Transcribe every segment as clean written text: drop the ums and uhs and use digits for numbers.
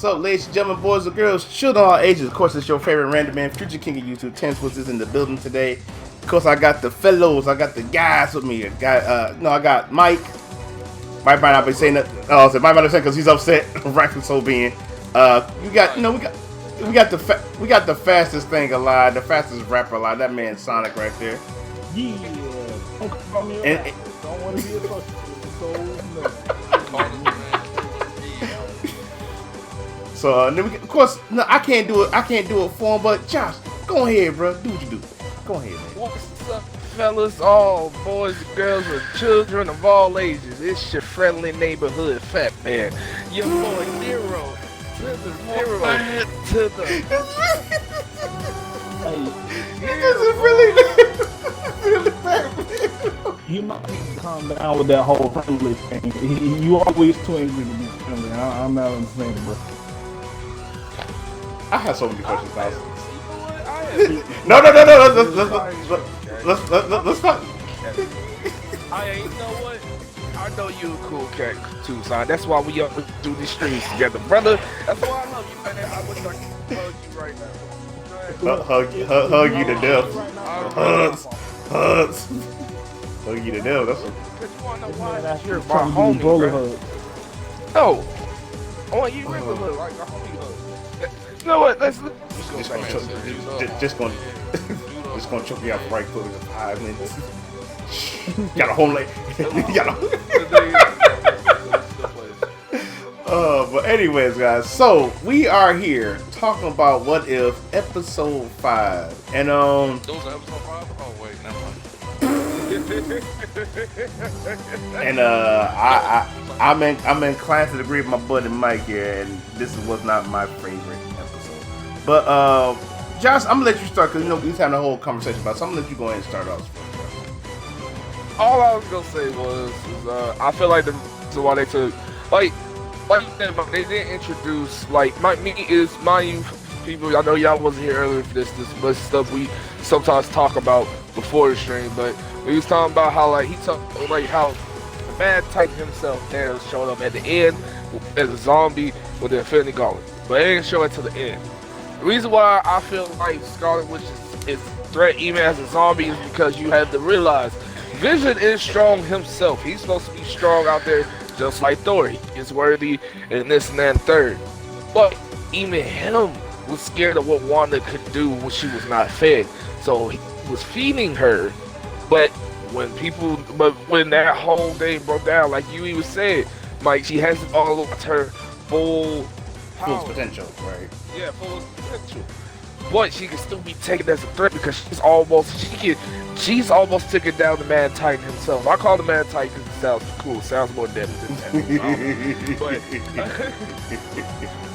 up, ladies and gentlemen, boys and girls, children of all ages? Of course, it's your favorite random man, future king of YouTube, 10 Swiss is in the building today. Of course, I got the fellows, I got the guys with me. I got Mike. Mike might not be saying that. Oh, so Mike might not say because he's upset. Rightfully so being. We got the fastest thing alive, the fastest rapper alive. That man Sonic right there. Yeah. Don't call me a don't want to be So then of course, no, I can't do it for him. But Josh, go ahead, bro. Do what you do. Go ahead, man. What's up, fellas? All boys and girls and children of all ages. It's your friendly neighborhood fat man. Your boy Nero. To the zero. To the. Really fat man. You might need to calm down with that whole friendly thing. You always too angry to be friendly. I'm not understanding, bro. I have so many questions, guys. No. Let's not. You know what? I know you a cool cat too, son. That's why we up do these streams together, brother. That's why I love you, man. I wish I could hug you right now. Hug you to death. Hugs. Hug you to death. That's Cause you wanna know why? You're my homie, bro. hug. No. I want you regular hug, like a homie hug. You know what? Let's just gonna choke you out right quick in 5 minutes. Got a whole leg. But anyways, guys, so we are here talking about What If episode 5, and Those are episode 5? Oh wait, never mind. and I'm inclined to agree with my buddy Mike here, and this was not my favorite episode. But Josh, I'm gonna let you start because we've had a whole conversation about it, so I'm gonna let you go ahead and start off. All I was gonna say was I feel like the reason why they took like you said, they didn't introduce mind you people. I know y'all wasn't here earlier for this much stuff we sometimes talk about before the stream, but we was talking about how he talked how the man Titan himself Thanos showed up at the end as a zombie with the Infinity Gauntlet, but they didn't show it to the end. The reason why I feel like Scarlet Witch is threat even as a zombie is because you have to realize Vision is strong himself. He's supposed to be strong out there just like Thor. He is worthy and this and that and third. But even him was scared of what Wanda could do when she was not fed. So he was feeding her. But when that whole thing broke down, like you even said, Mike, she hasn't unlocked her full potential, right? Yeah, full potential. But she can still be taken as a threat because she's almost taken down the Man Titan himself. I call the Man Titan because it sounds cool. It sounds more deadly than that.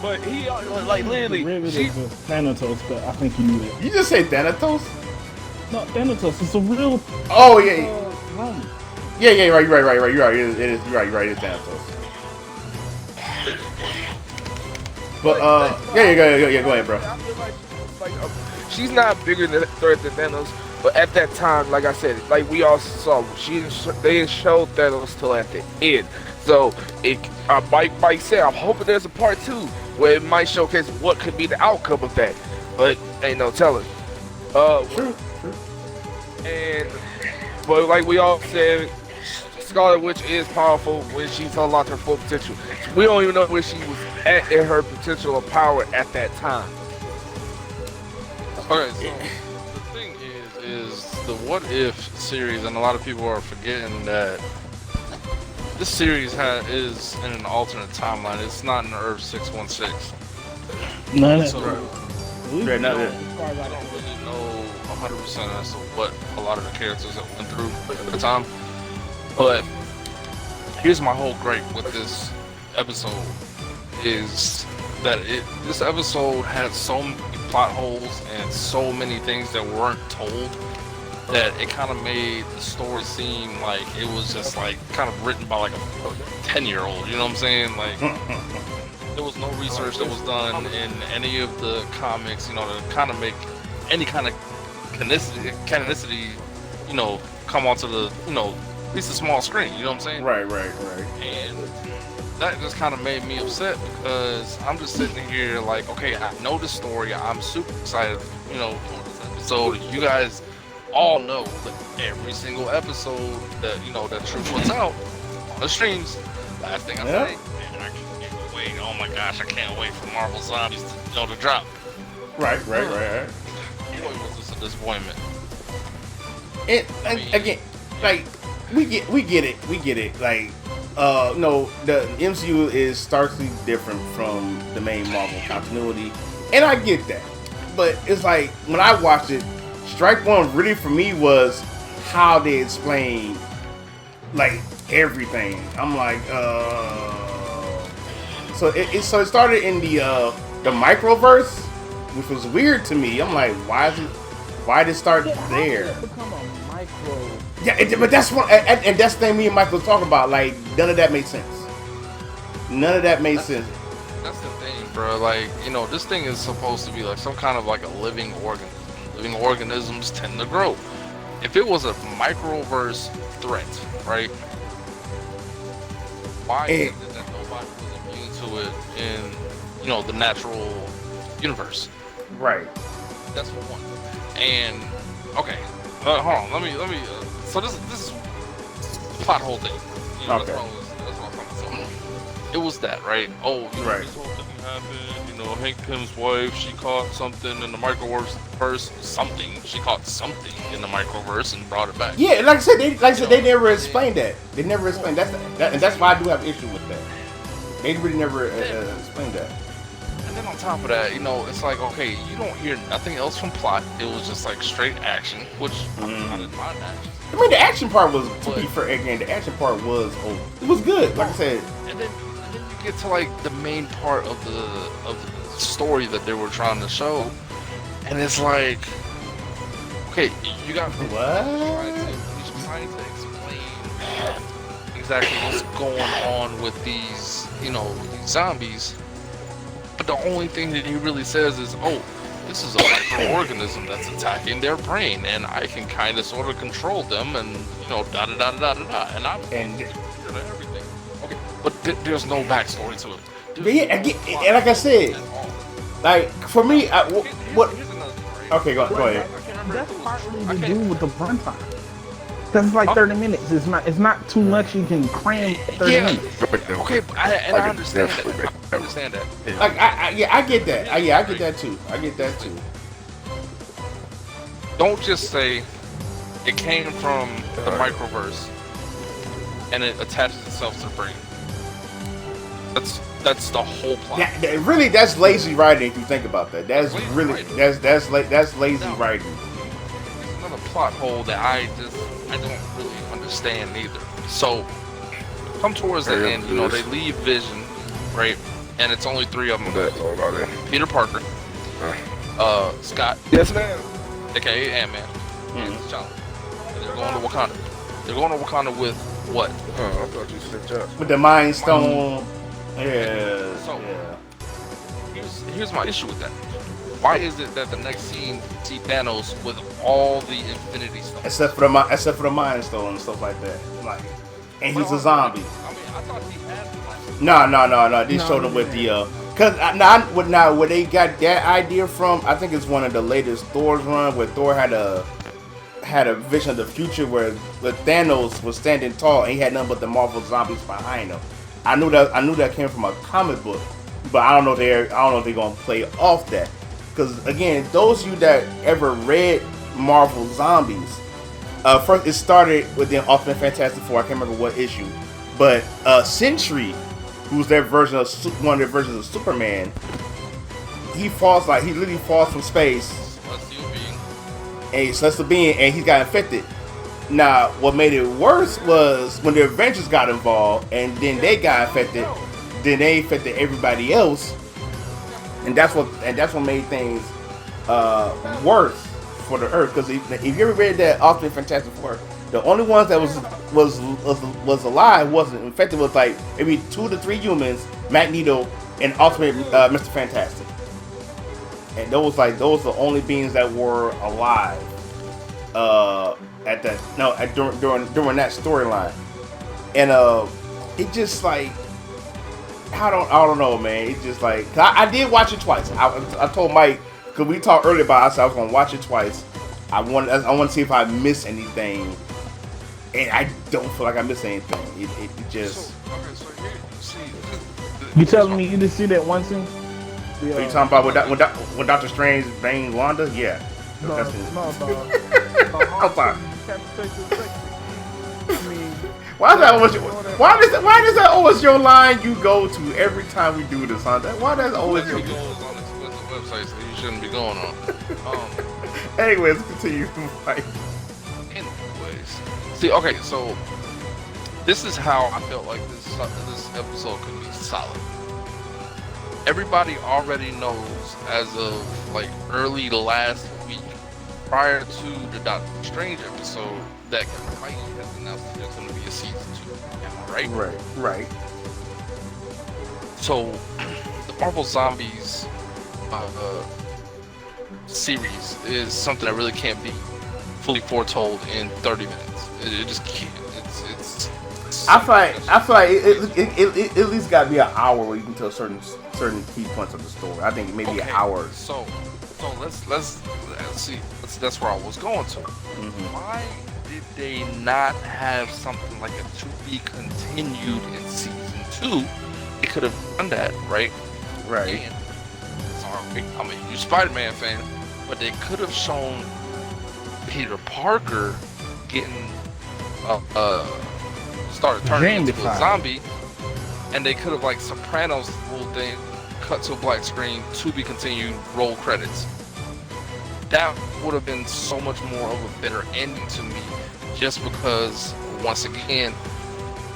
but he literally. She's Thanatos, but I think you knew that. You just say Thanatos? No, Thanatos. It's a real. Oh yeah. Yeah. Right. You're right. It is. You're right. It's Thanatos. But yeah. Go ahead, bro. I feel she's not bigger than threat than Thanos, but at that time, like I said, like we all saw, they didn't show Thanos till at the end. So Mike said, I'm hoping there's a part 2 where it might showcase what could be the outcome of that, but ain't no telling. True. But like we all said, Scarlet Witch is powerful when she's unlocked her full potential. We don't even know where she was at in her potential of power at that time. Okay, so the thing is the What If series, and a lot of people are forgetting that this series is in an alternate timeline. It's not in Earth 616. No, so right. I don't really know 100% as to what a lot of the characters that went through at the time. But here's my whole gripe with this episode is that this episode had so many plot holes and so many things that weren't told that it kind of made the story seem like it was just kind of written by a 10-year-old, you know what I'm saying? There was no research that was done in any of the comics, to kind of make any kind of canonicity, come onto the, at least a small screen, you know what I'm saying? Right. And that just kind of made me upset because I'm just sitting here like, okay, I know the story. I'm super excited, for this episode. You guys all know that every single episode that that True puts out on the streams. Last thing I say, man, I can't wait. Oh my gosh, I can't wait for Marvel Zombies to drop. Right. Boy, was this a disappointment. And again, like we get it. Like, no, the MCU is starkly different from the main Marvel continuity, and I get that. But it's like when I watched it, strike one really for me was how they explain like everything. I'm like, so it started in the microverse, which was weird to me. I'm like, why did it start there? Become a micro. Yeah, but that's what, and that's the thing me and Michael was talking about. Like, none of that made sense. None of that made sense. That's the thing, bro. Like, this thing is supposed to be like some kind of like a living organism. Living organisms tend to grow. If it was a microverse threat, right? Why is it that nobody was immune to it in, the natural universe? Right. That's for one. And okay, hold on. Let me. So this is the plot hole thing. Okay. That's what I'm talking about. So, it was that, right? Oh, right. This whole thing happened. Hank Pym's wife, she caught something in the microverse. She caught something in the microverse and brought it back. Yeah, like I said, they never explained that. They never explained that, and that's why I do have issue with that. They really never explained that. And then on top of that, it's like, okay, you don't hear nothing else from plot. It was just like straight action, which I didn't mind action. I mean, the action part was, to be fair, again, the action part was, it was good. Like I said, and then you get to like the main part of the story that they were trying to show, and it's like, okay, you got he's trying to explain exactly what's going on with these, these zombies. But the only thing that he really says is, oh, this is a microorganism that's attacking their brain, and I can kind of sort of control them, and and I'm everything. Okay, but there's no backstory to it. but yeah, and like I said, like for me, what? Okay, go ahead. That's partly to do with the runtime. Because it's like 30 minutes. It's not too much you can cram 30 minutes. Okay, I understand that. I understand that. Like I get that. I get that too. I get that too. Don't just say it came from the microverse and it attaches itself to the brain. That's the whole plot. Really, that's lazy writing if you think about that. That's really that's lazy writing. It's another plot hole that I don't really understand either. So come towards the end, they leave Vision, right? And it's only three of them. Peter Parker, Scott, Yes, ma'am. aka Ant-Man, and T'Challa. And they're going to Wakanda. They're going to Wakanda with what? Oh, I thought you said Josh. With the Mind Stone. So, here's my issue with that. Why is it that the next scene see Thanos with all the Infinity Stones? Except for the Mind Stone and stuff like that. Like, and he's a zombie. I mean, I thought he had the Mind Stone. No. They showed him with the cause now where they got that idea from, I think it's one of the latest Thor's run where Thor had a vision of the future where Thanos was standing tall and he had nothing but the Marvel zombies behind him. I knew that came from a comic book, but I don't know if they're gonna play off that. Because again, those of you that ever read Marvel Zombies, first it started with the Ultimate Fantastic Four. I can't remember what issue, but Sentry, who's their version of one of their versions of Superman, he literally falls from space, and he's celestial being, and he got infected. Now, what made it worse was when the Avengers got involved, and then they got infected. Then they infected everybody else, and that's what made things worse for the Earth. Because if you ever read that Ultimate Fantastic Four, the only ones that was alive, wasn't infected, was like maybe 2 to 3 humans, Magneto, and Ultimate Mr. Fantastic, and those the only beings that were alive. During that storyline, and it just like I don't know, man. It's just like I did watch it twice. I told Mike because we talked earlier about it, I said I was gonna watch it twice. I want to see if I missed anything, and I don't feel like I missed anything. It just. So here, see, You telling me you didn't see that one scene? Are you talking about when Doctor Strange banged Wanda? Yeah. No, That's I'm sorry. I mean, Why does that always your line you go to every time we do this, huh? Why does always you your go on explicit websites that you shouldn't be going on. Anyways, continue. Mike. Anyways, see, okay, so this is how I felt like this episode could be solid. Everybody already knows as of like early last week, prior to the Doctor Strange episode, that Feige has announced that there's going to be a season 2. Right? Right. So, the Marvel Zombies series is something that really can't be fully foretold in 30 minutes. It just can't. I feel like it at least got to be an hour where you can tell certain key points of the story. I think maybe an hour. So let's see. That's where I was going to. Mm-hmm. Why did they not have something like a to be continued in season 2? They could have done that, right? Right. And, sorry, I'm a huge Spider-Man fan, but they could have shown Peter Parker getting started turning into a zombie, and they could have like Sopranos the whole thing, cut to a black screen, to be continued, roll credits. That would have been so much more of a better ending to me, just because once again,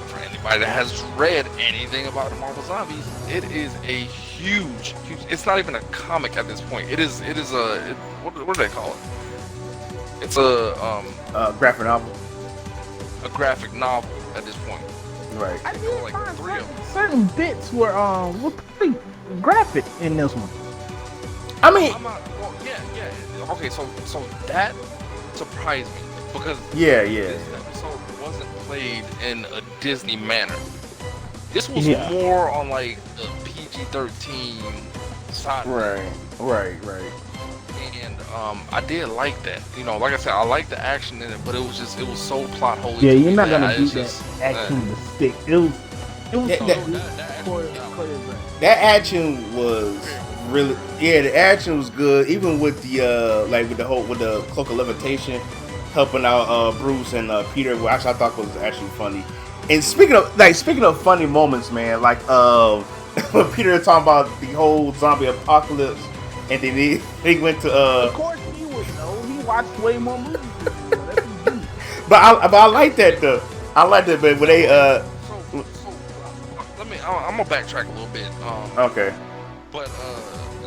for anybody that has read anything about the Marvel Zombies, it is a huge. It's not even a comic at this point. It is what do they call it? It's a graphic novel. A graphic novel at this point. Right. I did like find 3 of them. certain bits were pretty graphic in this one. I mean, yeah. Okay, so that surprised me because this episode wasn't played in a Disney manner. This was more on like the PG-13 side. Right. And I did like that. You know, like I said, I like the action in it, but it was so plot holy. Yeah, you're not gonna beat that action with the stick. It was that action was really the action was good. Even with the with the cloak of levitation helping out Bruce and Peter, which I thought was actually funny. And speaking of funny moments, man, like when Peter talking about the whole zombie apocalypse. And then he went to Of course he would know. He watched way more movies than you. But I like that though. I like that, but when they So let me. I'm gonna backtrack a little bit. Okay. But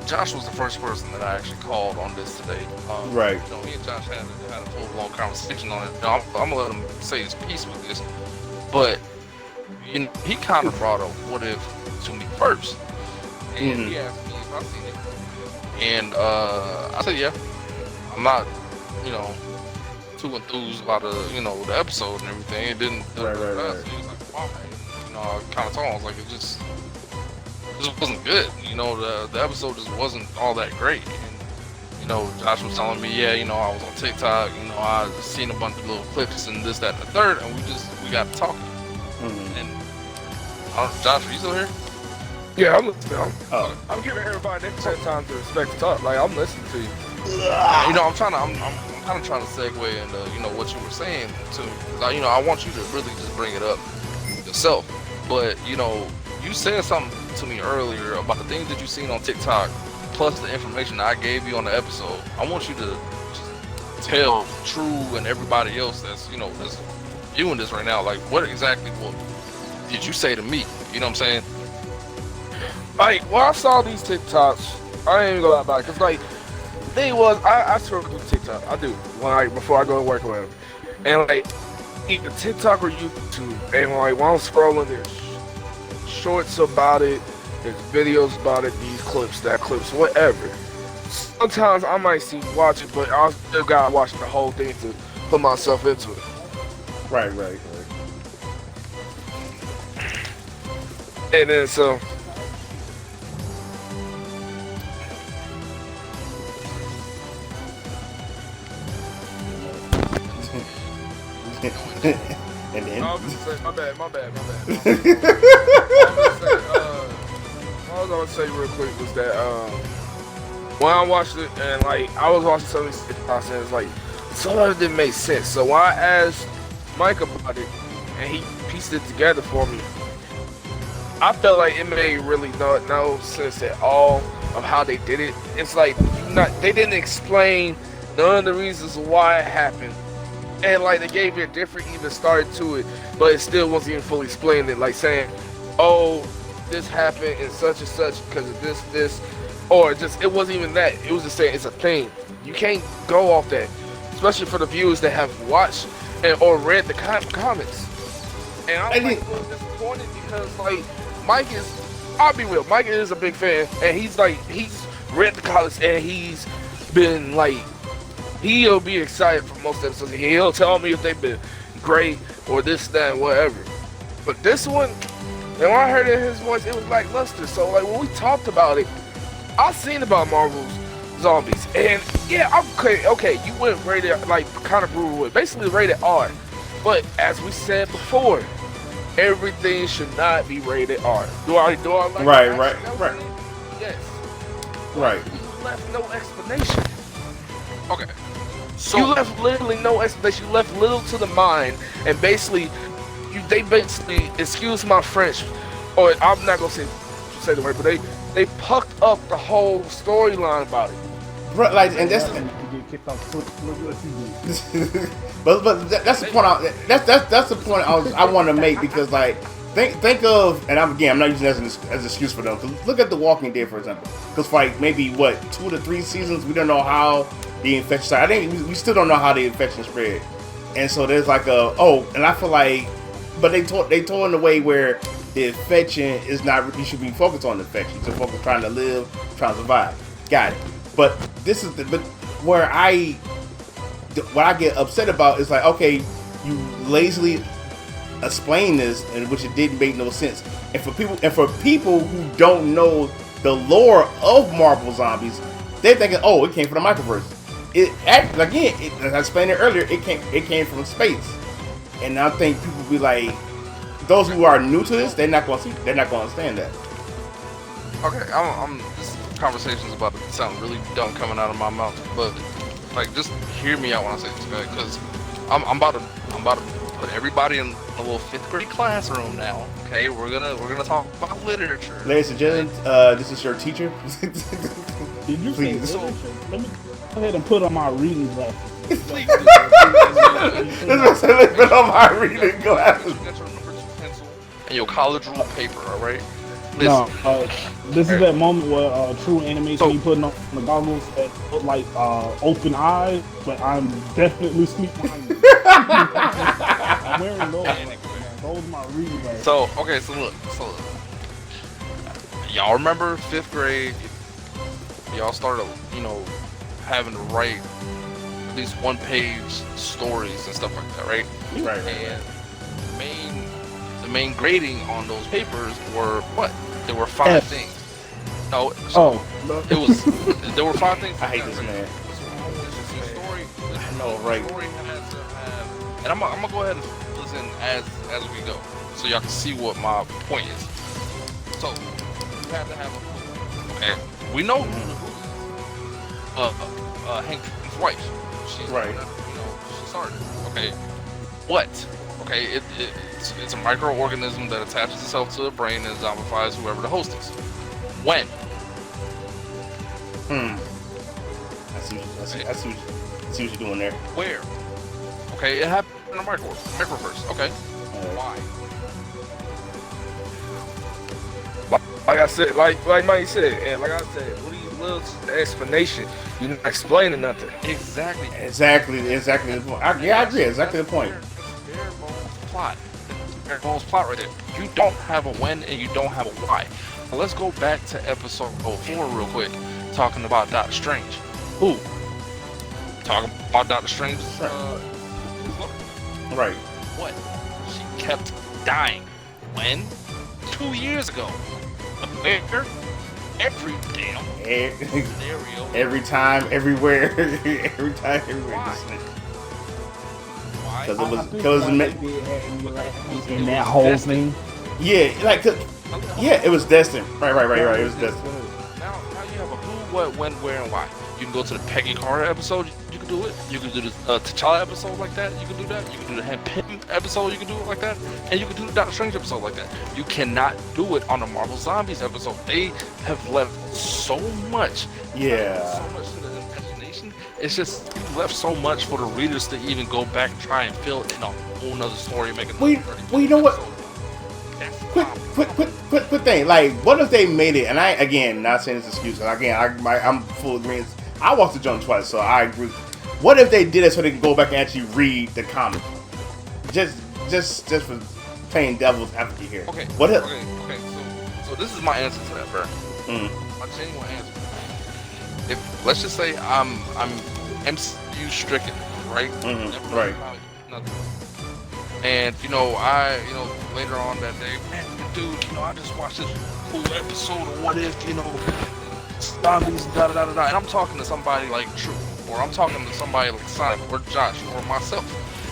Josh was the first person that I actually called on this today. Right. You know, me and Josh had a full-blown conversation on it. I'm gonna let him say his piece with this, but he kind of brought up what if to me first, and he asked me if I seen it. And I said, yeah, I'm not, too enthused about the episode and everything. It didn't. Right. So he was like, wow. I kind of told him, I was like, it just wasn't good. The episode just wasn't all that great. And Josh was telling me, I was on TikTok. I seen a bunch of little clips and this, that, and the third, and we got talking. And Josh, are you still here? Yeah, I'm listening. I'm giving everybody that time to respect the talk. Like, I'm listening to you. I'm kind of trying to segue into what you were saying to. I want you to really just bring it up yourself. But you said something to me earlier about the things that you've seen on TikTok, plus the information that I gave you on the episode. I want you to just tell True and everybody else that's that's viewing this right now, like what did you say to me? You know what I'm saying? Like, when I saw these TikToks, I ain't even gonna lie about it, cause like, I scroll through TikTok, I do, before I go to work or whatever, and like, either TikTok or YouTube, and like, when I'm scrolling, there's shorts about it, there's videos about it, these clips, that clips, whatever. Sometimes I might watch it, but I still gotta watch the whole thing to put myself into it. Right. And then so, And then I was gonna say, my bad. All I was gonna say real quick was that when I watched it and like I was watching some of these process, like some of it didn't make sense. So when I asked Mike about it and he pieced it together for me, I felt like it made really no sense at all of how they did it. It's like they didn't explain none of the reasons why it happened. And like they gave it a different even start to it, but it still wasn't even fully explained it. Like saying, "Oh, this happened and such because of this," or just it wasn't even that. It was just saying it's a thing. You can't go off that, especially for the viewers that have watched or read the comments. And I'm like a little disappointed because like Mike is, I'll be real, Mike is a big fan, and he's read the comments and he's been like. He'll be excited for most episodes. He'll tell me if they've been great or this, that, whatever. But this one, and when I heard it in his voice, it was like luster. So like when we talked about it, I seen about Marvel's Zombies, and yeah, okay, you went rated like kind of brutal with, basically rated R. But as we said before, everything should not be rated R. Do I like right. Yes. Right. You left no explanation. Okay. So you left literally no explanation. You left little to the mind, and basically, they basically, excuse my French, or I'm not gonna say the word, but they pucked up the whole storyline about it. Right, like, and that's. But that's the point. That's the point I want to make because like think of, and I'm not using that as an excuse for them. Look at The Walking Dead for example. Because for like maybe 2 to 3 seasons, we don't know how the infection started. I think we still don't know how the infection spread, and so there's like and I feel like, but they told in a way where the infection is not. You should be focused on the infection. You should focus trying to live, trying to survive. Got it. But this is what I get upset about is like, okay, you lazily explain this, and which it didn't make no sense. And for people who don't know the lore of Marvel Zombies, they're thinking, oh, it came from the microverse. As I explained it earlier, it came from space. And I think people be like, those who are new to this, they're not going to understand that. Okay, this conversation's about to sound really dumb coming out of my mouth, but like just hear me out when I say this, okay? Because I'm about to put everybody in a little 5th grade classroom now. Okay, we're gonna talk about literature. Ladies and gentlemen, this is your teacher. Did you say Please. literature? Let me go ahead and put on my reading glasses. Please. Let's put on my reading glasses. You got your number 2 pencil and your college rule paper, all right? No, this is that moment where true animation you putting on the goggles that look like open eyes, but I'm definitely sleep behind them. I'm wearing those. Those are my reading glasses. So look. Y'all remember 5th grade? Y'all started, having to write at least 1-page stories and stuff like that, right? Right. And the main grading on those papers were what? There were 5 things. No. There were 5 things. I hate this man. Story. I know, right? Story has to have, and I'm gonna go ahead and listen as we go, so y'all can see what my point is. So you have to have a clue. Okay. We know who Hank's wife. She's right. She started. Okay. What? Okay. It's a microorganism that attaches itself to the brain and zombifies whoever the host is. When? I see what you're doing there. Where? Okay, it happened in a microverse. Okay. Why? Like I said, like Mike said, and like I said, what do you little explanation? You're not explaining nothing. Exactly. The point. I agree. Exactly the point. Bare bones plot right there. You don't have a when and you don't have a why. Now let's go back to episode 4 real quick, talking about Doctor Strange. Who? Talking about Doctor Strange. Right. What? She kept dying. When? 2 years ago. Every damn scenario. Every time, everywhere. Every time, everywhere. Why? because it was I think because like they did have in that whole thing. yeah, like yeah, it was destined. Right. It was destined. Now you have a who, what, when, where, and why. You can go to the Peggy Carter episode. You can do it. You can do the T'Challa episode like that. You can do that. You can do the Hank Pym episode. You can do it like that. And you can do the Doctor Strange episode like that. You cannot do it on the Marvel Zombies episode. They have left so much. Yeah. So much to the imagination. It's just left so much for the readers to even go back and try and fill it in a whole nother story. Well, you know what? Quick thing. Like, what if they made it? And I, again, not saying this excuse. Again, I'm full agreement. I watched the joint twice, so I agree. What if they did it so they can go back and actually read the comic? Just for playing devil's advocate here. Okay. What if? Okay. So this is my answer to that, bro. My genuine answer. If let's just say I'm MCU stricken, right? Right. Nothing. And later on that day, man, dude, I just watched this cool episode of What If, zombies, and and I'm talking to somebody like True, or I'm talking to somebody like Sonic, or Josh, or myself.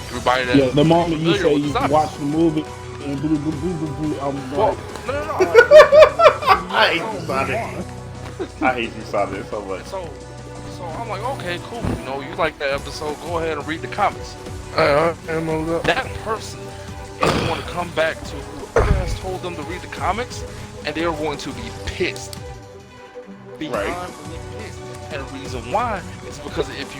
Everybody that the moment you say you zombies. watch the movie and blue, I'm well, like, no. I hate you, Sonic. I hate you, Sonic, so much. So I'm like, okay, cool. You like that episode? Go ahead and read the comics. That person is going to come back to whoever has told them to read the comics, and they're going to be pissed. Beyond pissed. And the reason why is because if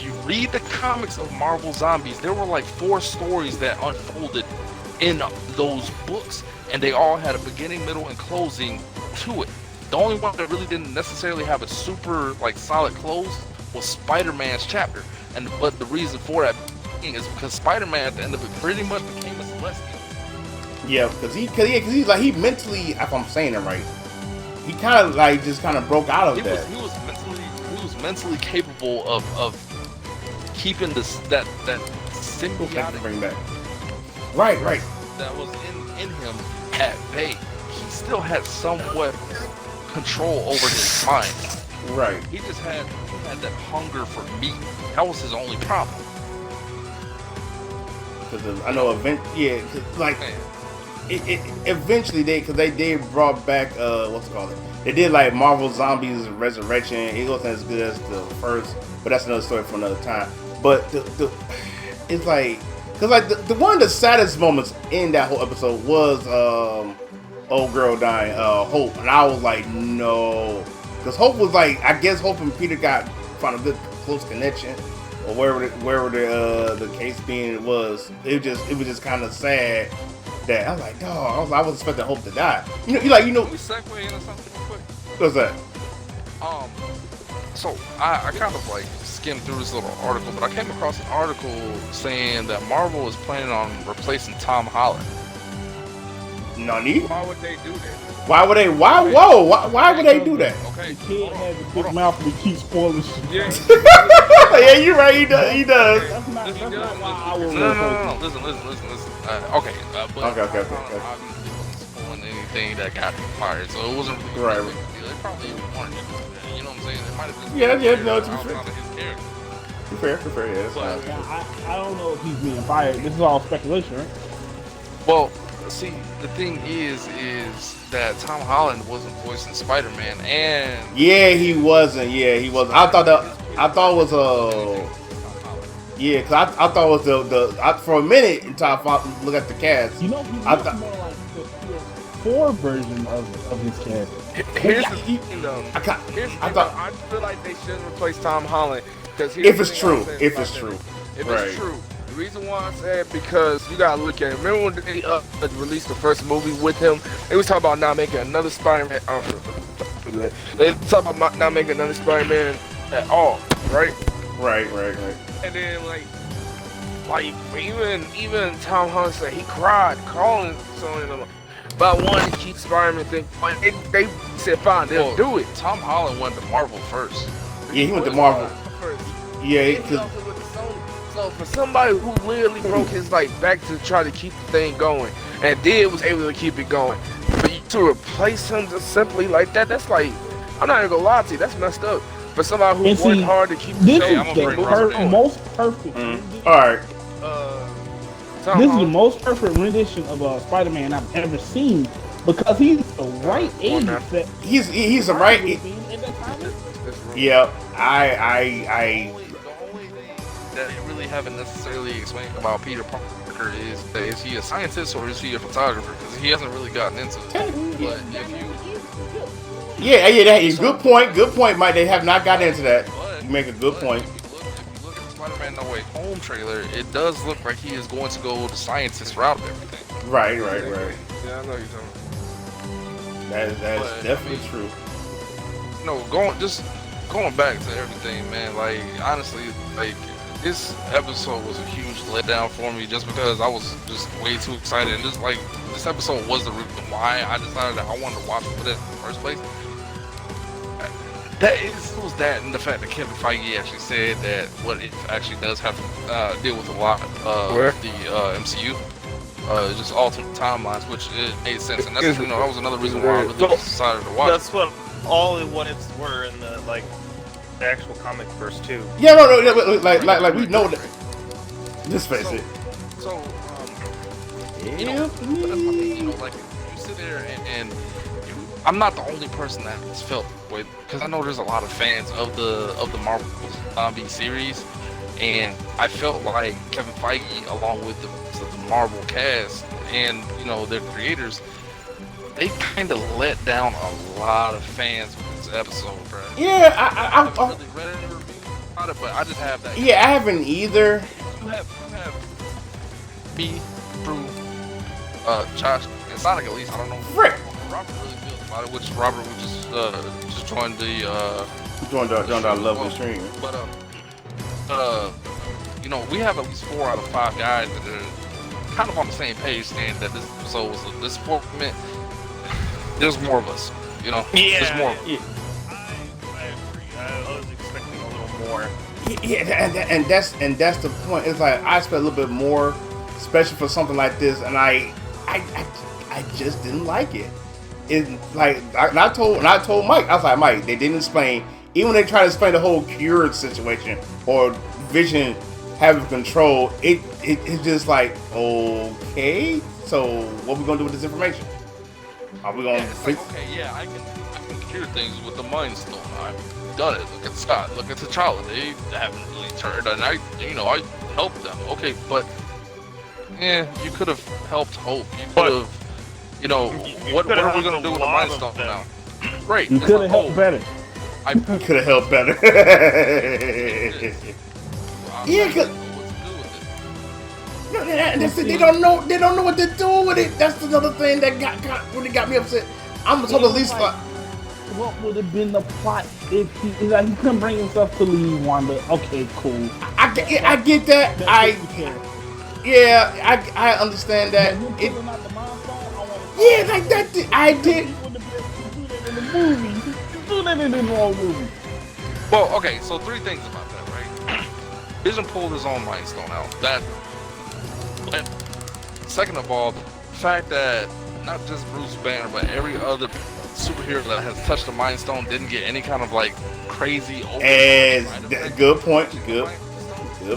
you read the comics of Marvel Zombies, there were like 4 stories that unfolded in those books, and they all had a beginning, middle, and closing to it. The only one that really didn't necessarily have a super solid close was Spider-Man's chapter, but the reason for that is because Spider-Man at the end of it pretty much became a Celestial. Yeah, because he mentally, if I'm saying it right, he kind of just broke out of that. He was mentally capable of keeping that symbiotic Bring back. Right. that was in him at bay. He still had somewhat control over his mind. Right. He had that hunger for meat. That was his only problem. Because I know eventually they brought back what's it called? They did Marvel Zombies Resurrection. It wasn't as good as the first, but that's another story for another time. But it's because the one of the saddest moments in that whole episode was old girl dying, Hope, and I was like, no, because Hope was I guess Hope and Peter found a good close connection, or wherever the case being was. It was just kind of sad that I was like, dog, I was expecting Hope to die. Can we segue into something real quick? What's that? So I kind of skimmed through this little article, but I came across an article saying that Marvel is planning on replacing Tom Holland. Nani? Why would they do that? Why would they? Why would they do that? Okay. the kid has a big mouth and he keeps spoiling shit. Yeah. Yeah, you're right. He does. That's not why I will. No. Listen. Okay. But Okay. obviously wasn't spoiling anything that got fired, so it wasn't really Right. a big deal. They probably even wanted to do that. You know what I'm saying? It might have just No, to be fair. outside of his character. Fair. Yeah, that's But- fine. I don't know if he's being fired. This is all speculation, right? Well, see, the thing is that Tom Holland wasn't voicing Spider-Man, and Yeah, he wasn't. I thought it was yeah, because I thought it was for a minute until I look at the cast. He I looks thought- more like the PS4 version of his character. Here's the thing, though. I I feel like they shouldn't replace Tom Holland because If it's true. If it's true. The reason why I say it because you gotta look at it. Remember when they released the first movie with him? They was talking about not making another Spider-Man. They talking about not making another Spider-Man at all, right? Right. And then even Tom Holland said he cried calling someone about wanting to keep Spider-Man thing. But they said fine, they'll do it. Tom Holland went to Marvel first. Yeah, he went to Marvel. First. Yeah, He also went to Sony. So for somebody who literally broke his back to try to keep the thing going and was able to keep it going, for you to replace him just simply like that, that's I'm not even gonna lie to you, that's messed up. For somebody who And worked see, hard to keep This the is I'm gonna bring the Robert in. most perfect. all right. This is the most perfect rendition of Spider-Man I've ever seen because he's the right age. That He's the right. Yep. The only thing that they really haven't necessarily explained about Peter Parker is he a scientist or is he a photographer? Because he hasn't really gotten into it. But if you Yeah. Good point. Good point, Mike. They have not gotten into that. You make a good point. If you look at the Spider-Man No Way Home trailer, it does look like he is going to go the scientist route of everything. Right. Yeah, I know you're talking. That's definitely true. No, going back to everything, man. Like honestly, like this episode was a huge letdown for me, just because I was just way too excited, and just like this episode was the reason why I decided that I wanted to watch it in the first place. It was that, and the fact that Kevin Feige actually said that what it actually does have to deal with a lot of the MCU. Just alternate timelines, which it made sense, and that's that was another reason why I really decided to watch. That's what all the what ifs were in the actual comic verse too. Yeah, no, like we know that. Just face it. So, but that's my thing, like you sit there and I'm not the only person that has felt with, because I know there's a lot of fans of the Marvel zombie series, and I felt like Kevin Feige, along with the Marvel cast and their creators, they kind of let down a lot of fans with this episode, bro. Yeah, I haven't really read any reviews about it, but I just have that. Yeah, I haven't either. You have me, Drew, Josh, and Sonic at least. I don't know. Frick. Robert really feels about it, which Robert would just joined the joined our lovely stream. But we have at least 4 out of 5 guys that are kind of on the same page, saying that this episode was a disappointment. There's more of us, Yeah, there's more. I agree. I was expecting a little more. Yeah, and that's the point. It's like I expect a little bit more, especially for something like this, and I just didn't like it. It's like I told Mike, I was like, Mike, they didn't explain. Even when they try to explain the whole cure situation or Vision having control, it's just like, okay, so what are we gonna do with this information? Are we gonna fix? I can cure things with the Mind Stone. I've done it. Look at Scott. Look at T'Challa. They haven't really turned, and I helped them. Okay, but you could have helped Hope. You could have, what are we gonna do with the Mind Stone now? Great. You could have helped better. I could have helped better. Yeah, cause they don't know what to do with it. That's another thing that really got me upset. I'm told at least like, what would have been the plot if he couldn't bring himself to leave Wanda? Okay, cool. I get that. I understand that. Like that. I did. Do that in the wrong movie. Well, okay. So 3 things about that, right? Vision pulled his own Mind Stone out. And second of all, the fact that not just Bruce Banner, but every other superhero that has touched the Mind Stone didn't get any kind of crazy. Good point. Good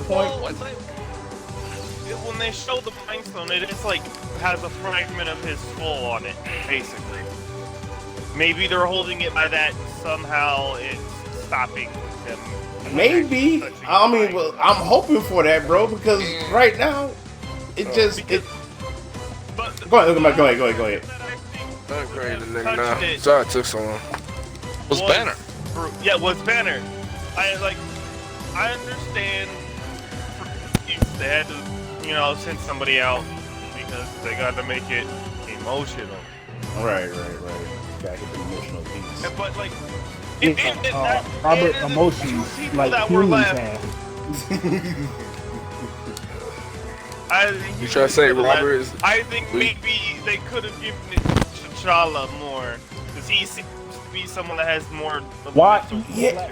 point. When they show the Mind Stone, it just has a fragment of his skull on it, basically. Maybe they're holding it by that. Somehow it's stopping them. Maybe. I mean, well, I'm hoping for that, bro, because right now, Go ahead. Not great, the nigga now. Sorry it took so long. Was Banner. Yeah, was Banner. I understand they had to, send somebody out because they got to make it emotional. Right. Gotta hit the emotional beats. But Robert emotions like humans have. You try to say Robert is? I think maybe they could have given it to T'Challa more, because he seems to be someone that has more. Why? Yeah.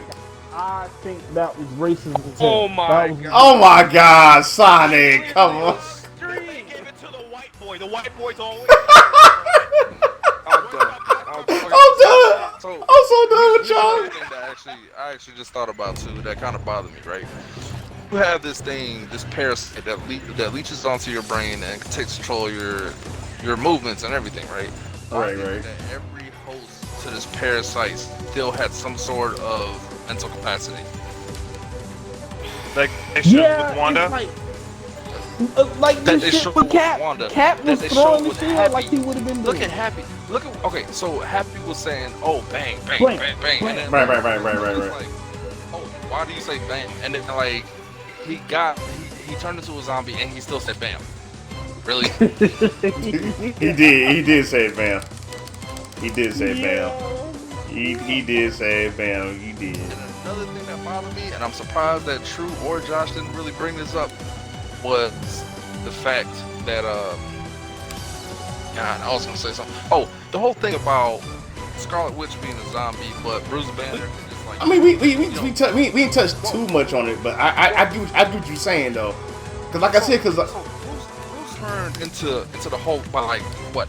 I think that was racist. Oh my god! Oh my god, Sonic! Come on. They gave it to the white boy. The white boy's always. I'm done. I'm so done with y'all. I actually just thought about too. That kind of bothered me, right? have this thing, this parasite that leeches onto your brain and takes control of your movements and everything, right? Right. That every host to this parasite still had some sort of mental capacity. Like they showed Yeah, with Wanda. Like That this they shit showed with with Cap. Wanda. Cap That was they throwing showed the with shield Happy. like he would have been Look doing. at Happy. Okay, so Happy was saying, "Oh, bang, bang, Bang, bang, bang," bang. and then Right. it's like, "Oh, why do you say bang?" And then like he turned into a zombie and he still said bam. Really? He did say bam. He did say bam. He did say bam. He did. And another thing that bothered me, and I'm surprised that True or Josh didn't really bring this up, was the fact that God, I was gonna say something. Oh, the whole thing about Scarlet Witch being a zombie, but Bruce Banner is just like. I mean, we didn't touch too much on it, but I get what you're saying though, because like I said, because So Bruce turned into the Hulk by like what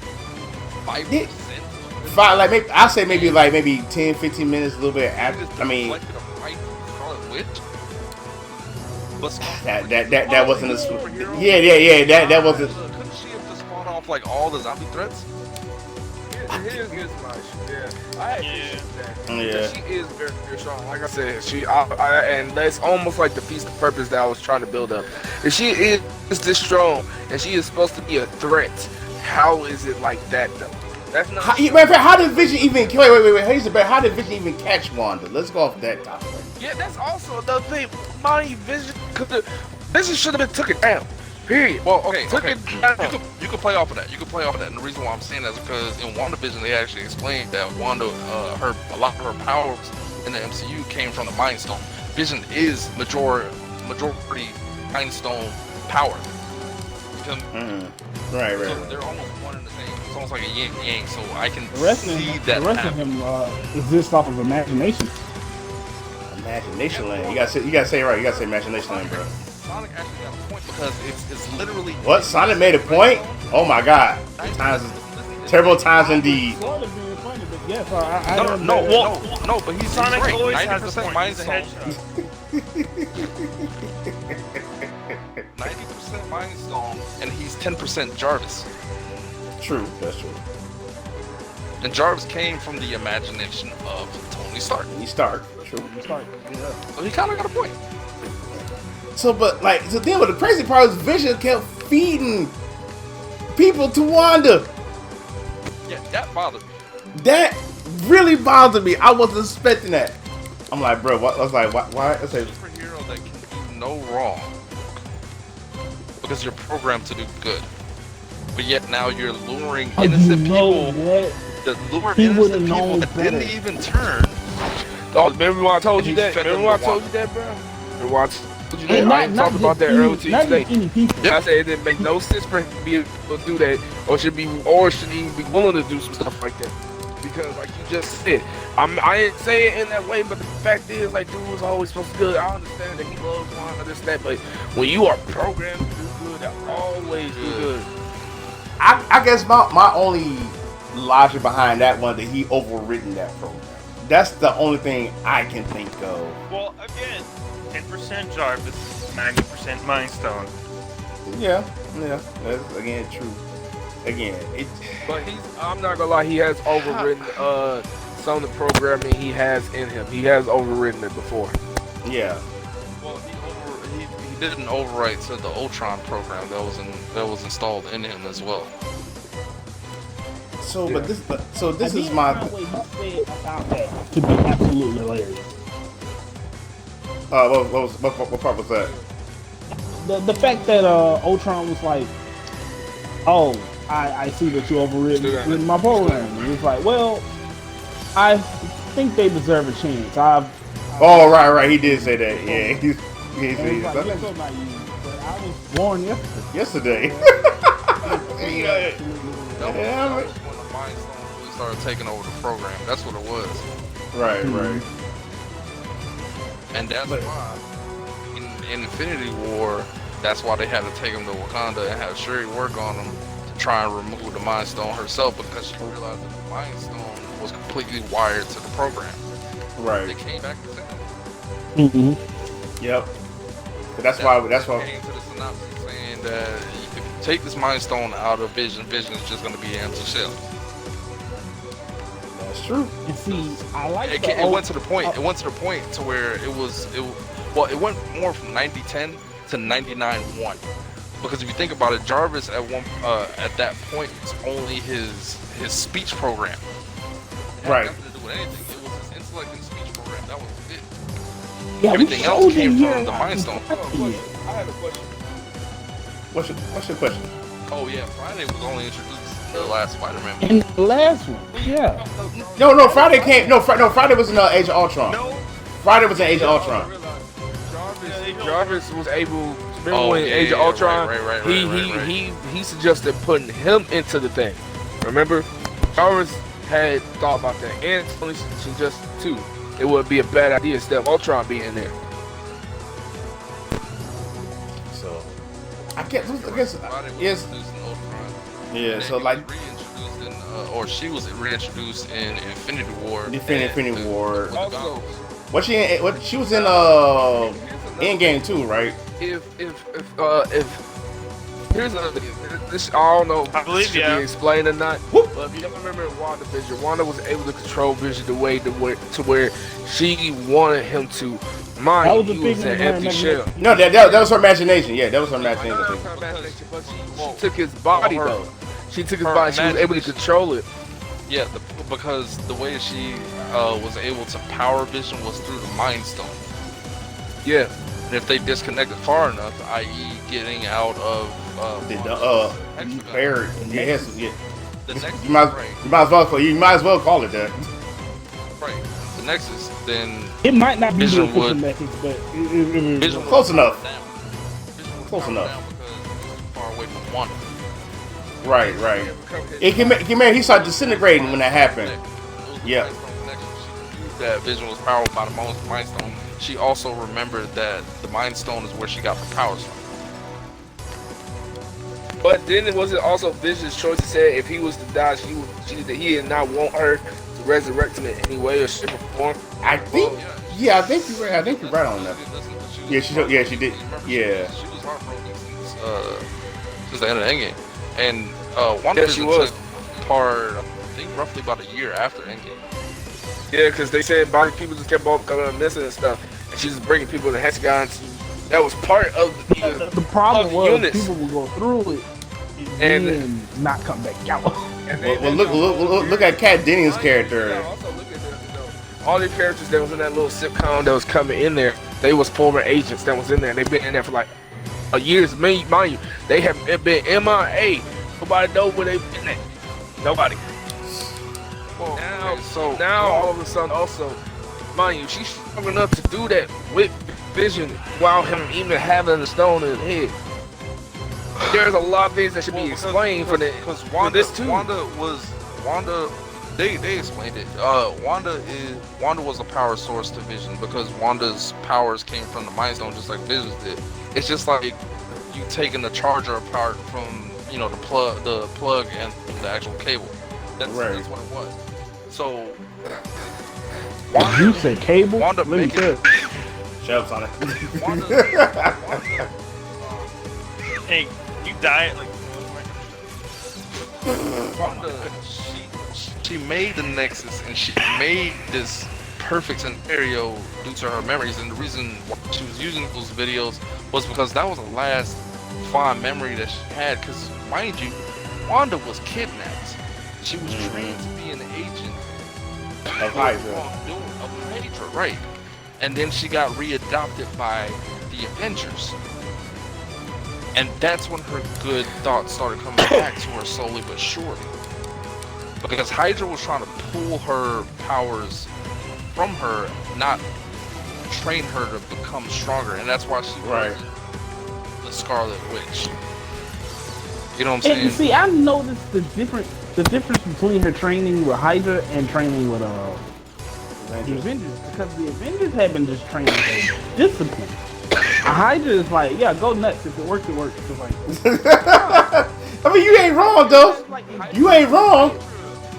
5%? five, like maybe I say maybe 10, 15 minutes, a little bit after. I mean, Scarlet Witch. But that wasn't a yeah that wasn't. Couldn't she have just fought off like all the zombie threats? Here's my shit. Yeah, I appreciate that. Yeah. She is very, very strong. Like I said, and that's almost like defeats the purpose that I was trying to build up. If she is this strong and she is supposed to be a threat, how is it like that though? That's not. How did Vision even? Wait. Here's the bet. How did Vision even catch Wanda? Let's go off that topic. Yeah, that's also another thing. My Vision should have been took it down. Period. Well, okay. It down. You could play off of that. And the reason why I'm saying that is because in WandaVision they actually explained that Wanda, a lot of her powers in the MCU came from the Mind Stone. Vision is majority Mind Stone power. Right. So they're almost one and the same. It's almost like a yin and yang. So I can The rest see of that. him exists off of imagination. Imagination Land. You gotta say it right. You gotta say Imagination Land, bro. Sonic actually got a point because it's literally. What? Sonic made a point? Oh my god. Terrible times indeed. Sort of being funny, but yes, No, but he's Sonic right. always has the 90% point. Mind He's a Stone. headshot. 90% Mind Stone, and he's 10% Jarvis. True. That's true. And Jarvis came from the imagination of Tony Stark. He Stark. True. So he kind of got a point. So, but then what the crazy part is Vision kept feeding people to Wanda. Yeah, that bothered me. That really bothered me. I wasn't expecting that. I'm like, bro, what? I was like, why? I said, Superhero that can do no wrong because you're programmed to do good, but yet now you're luring innocent people. The luring innocent people that didn't even turn. Oh, remember when I told you that? Fed Remember them when I to told Wanda. you that, bro? Remember when I told you that? And I ain't talked about that earlier to you not today. just any people. I said it didn't make no sense for him to be able to do that, or should even be willing to do some stuff like that. Because, like you just said, I didn't say it in that way, but the fact is, like, dude was always supposed to do good. I understand that he loves one or this and that, but when you are programmed to do good, always do good. I guess my only logic behind that one that he overwritten that program. That's the only thing I can think of. Well, again, 10% Jarvis, 90% Mind Stone. Yeah, that's again true. Again, But I'm not gonna lie, he has overridden some of the programming he has in him. He has overridden it before. yeah. Well, he did an overwrite to the Ultron program that was installed in him as well. So, Yeah. this is I my. did find what he said about that to be absolutely hilarious. What part was that? The fact that Ultron was like, oh, I see that you overridden my program. And it's like, well, I think they deserve a chance. Oh, right. He did say that. Yeah. He And it's like, said you're so naive, but I was born yesterday. yesterday. That Yeah, was when the Mind Stone really started taking over the program. That's what it was. Right. And that's why in Infinity War, that's why they had to take him to Wakanda and have Shuri work on him to try and remove the Mind Stone herself because she realized that the Mind Stone was completely wired to the program. They Right. came back and said, Mm-hmm. Yep. That's why. Came to the synopsis saying that if you take this Mind Stone out of Vision, Vision is just going to be an empty shell. That's true. And see, I like It went to the point. It went to the point to where it went more from 90-10 to 99-1. Because if you think about it, Jarvis at that point was only his speech program. It had Right. nothing to do with anything. It was his intellect and speech program. That was it. Yeah, Everything else came from the Mind Stone. I have a question. What's your question? Oh yeah, Friday was only introduced in the last Spider-Man movie. In the last one, yeah. No, Friday came. No, Friday was in Age of Ultron. No. Friday was in Age of Ultron. Jarvis was able. Remember Oh, when yeah, Age of yeah, Ultron? right, He suggested putting him into the thing. Remember, Jarvis had thought about that, and Tony suggested too. It would be a bad idea instead of Ultron being in there. So I guess Friday was yes. introduced in Ultron. Yeah. And So he like was reintroduced in, or she was reintroduced in Infinity War. Infinity War. with the Also, goggles. What she was in Endgame too, right? if here's another thing. This I don't know. I believe, if it should yeah. be explained or not. Whoop. But if you ever remember in WandaVision, Wanda was able to control Vision the way to where she wanted him to. That Mind was you, a he big was an one, empty man. shell. No, that was her imagination. Yeah, that was her imagination. But she took his body Her- though. She took his her body. She was able to imagination. control it. Yeah, because the way she was able to power Vision was through the Mind Stone. Yeah. And if they disconnected far enough, i.e., getting out of hexagon, Barry. Yes, yeah. the Nexus, You might as well call it that. right? The Nexus, then It might not be the Vision official would- message, but it Vision would Close power enough. down. Vision would Close power enough. down because he was too far away from Wanda. Right. He started disintegrating when that happened. It was the Yeah. Mind Stone connection. She knew that Vision was powered by the Mind Stone. She also remembered that the Mind Stone is where she got her powers from. But then it wasn't also Vision's choice to say if he was to die, he did not want her to resurrect him in any way or shape or form. I think. Yeah, I think you're right. I think you're right on that. Yeah, she did. Yeah. She was heartbroken since the end of Endgame, and Wanda Yeah, she was. took part, I think, roughly about a year after Endgame. Yeah, because they said body people just kept on coming up missing and stuff, and she was bringing people to hexagons. That was part of the problem of was units. people would go through it And- and not come back out. Well, look at Kat Dennings' character. Yeah, also look at all the characters that was in that little sitcom that was coming in there. They was former agents that was in there. They've been in there for like a years. Mind you, they have been MIA. Nobody know where they've been at. Nobody. Well, Now, okay, now all of a sudden, also, mind you, she's strong enough to do that with Vision while him even having the stone in his head. There's a lot of things that should be explained for because Wanda, this too. Wanda. They explained it. Wanda was a power source to Vision because Wanda's powers came from the Mind Stone, just like Vision's did. It's just like you taking the charger apart from the plug and the actual cable. That's what it was. So You said cable? Wanda Let me make it- tell you. Shut up, Sonic. Hey, you diet like. Wanda, she made the Nexus and she made this perfect scenario due to her memories, and the reason why she was using those videos was because that was the last fond memory that she had, because mind you, Wanda was kidnapped. She was trained to be an agent Of Hydra. of Hydra, right? And then she got readopted by the Avengers. And that's when her good thoughts started coming back to her slowly but surely. Because Hydra was trying to pull her powers from her, not train her to become stronger. And that's why she was the Scarlet Witch. You know what I'm saying? And see, I noticed the difference between her training with Hydra and training with the Avengers, because the Avengers have been just training her discipline. Hydra is like, yeah, go nuts. If it works, it works. It's like, I mean, you ain't wrong though. You ain't wrong.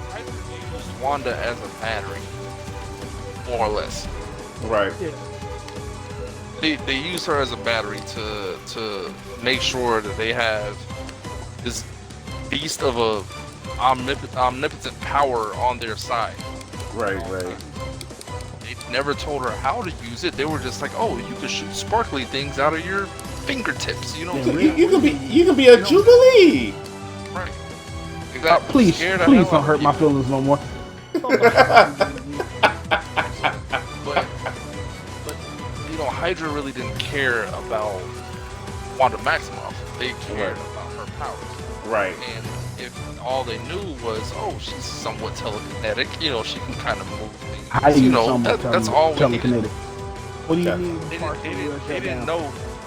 Hydra used Wanda as a battery, more or less. Right. they use her as a battery to make sure that they have this beast of a omnipotent power on their side. Right. They never told her how to use it. They were just like, oh, you can shoot sparkly things out of your fingertips. You know what I'm saying? You can be a Jubilee. Right. Exactly. Please don't hurt my feelings no more. But you know, Hydra really didn't care about Wanda Maximoff. They cared about her powers. Right. And if all they knew was, oh, she's somewhat telekinetic, you know, she can kind of move things. How do You you know, that's all we needed. telekinetic? What do you mean?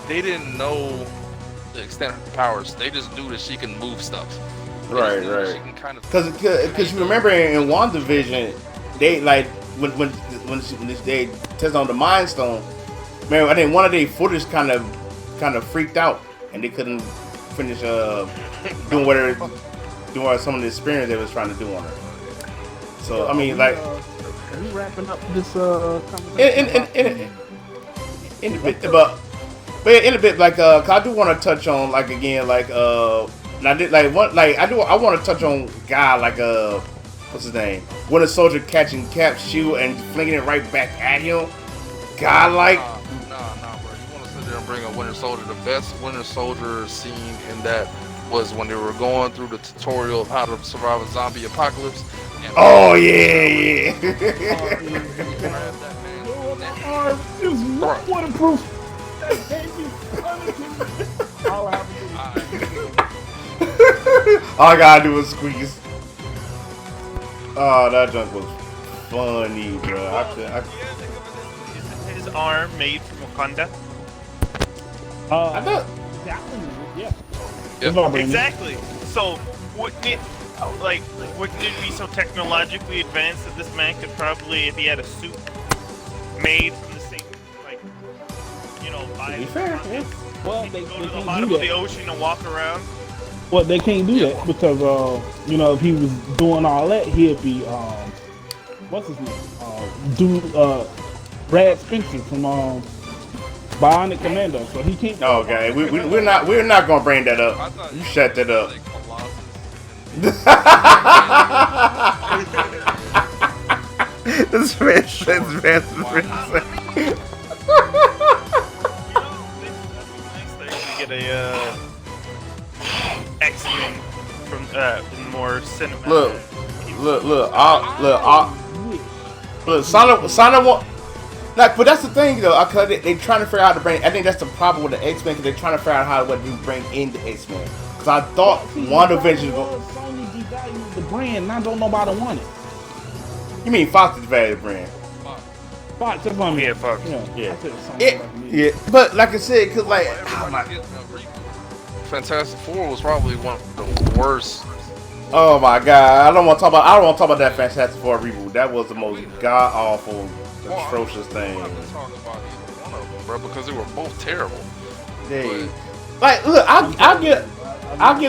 They didn't know the extent of her powers. They just knew that she can move stuff. Right. She can kind of Because you remember in WandaVision, they like when they tested on the Mind Stone. Man, I think one of their footers kind of freaked out, and they couldn't finish doing some of the experience they was trying to do on her. So I mean, like, Are we wrapping up this conversation? in a bit, but in a bit, like, 'cause I do want to touch on, like, again, like, I want to touch on a guy like what's his name? Winter Soldier catching Cap's shoe and flinging it right back at him. God, like. Nah, bro. You want to sit there and bring a Winter Soldier? The best Winter Soldier scene in that was when they were going through the tutorial of how to survive a zombie apocalypse. And Oh yeah. Arm is waterproof. That gave me punishment. All I have to do. All I gotta do is squeeze. Oh, that junk was funny, bro. His arm made from Wakanda. I thought. Yeah. Yep. Exactly. So wouldn't it be so technologically advanced that this man could probably, if he had a suit made from the same, like, you know, buy it. fair, yeah. Well, He they could go to the can't bottom do of the that. ocean and walk around. Well, they can't do that because, you know, if he was doing all that, he'd be, what's his name? Brad Spencer from Bionic Commando. So he can't. Oh, okay, we're not gonna bring that up. You shut that up. This man's You know, that'd be nice to actually get a X-Men from in more cinematic. Look, Sonic won't. Like, but that's the thing though. Cause they trying to figure out how to bring. I think that's the problem with the X-Men, because they're trying to figure out how to bring in the X-Men. Because I thought WandaVision. Sony devalued the brand, and I don't nobody want it. You mean Fox devalued the brand? Fox, that's what I mean. Yeah, Fox. Yeah. I said Sony. Yeah, but like I said, cause like, Fantastic Four was probably one of the worst. oh my god, I don't want to talk about that Fantastic Four reboot. That was the most god awful, atrocious thing. I don't have to talk about either one of them, bro, because they were both terrible. They, like, look, I'll get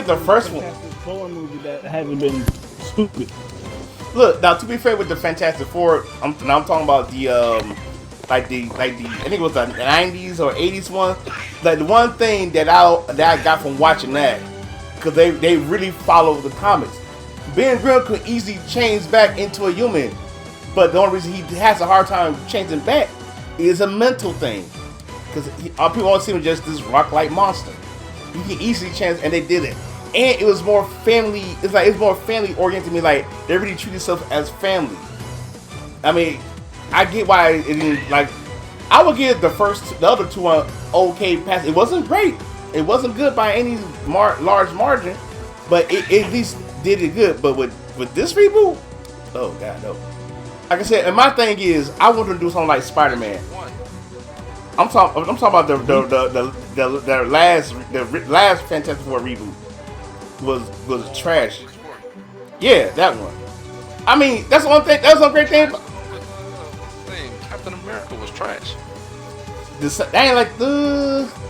the first one. Fantastic Four movie that hasn't been stupid. Look, now to be fair with the Fantastic Four, I'm talking about the I think it was the 90s or 80s one. Like, the one thing that I got from watching that, because they really follow the comics. Ben Grimm could easily change back into a human, but the only reason he has a hard time changing back is a mental thing. Because people always see him just this rock-like monster. You can easily change, and they did it. And it was more family. It's more family oriented. Me, like, they really treat themselves as family. I mean, I get why it didn't, like. I would give the other two on okay pass. It wasn't great. It wasn't good by any large margin, but it at least did it good. But with this reboot, oh god, no. Like I said, and my thing is, I want to do something like Spider-Man. I'm talking about the last Fantastic Four reboot was trash. Yeah, that one. I mean, that's one thing. That's one great thing. Captain America was trash. That ain't like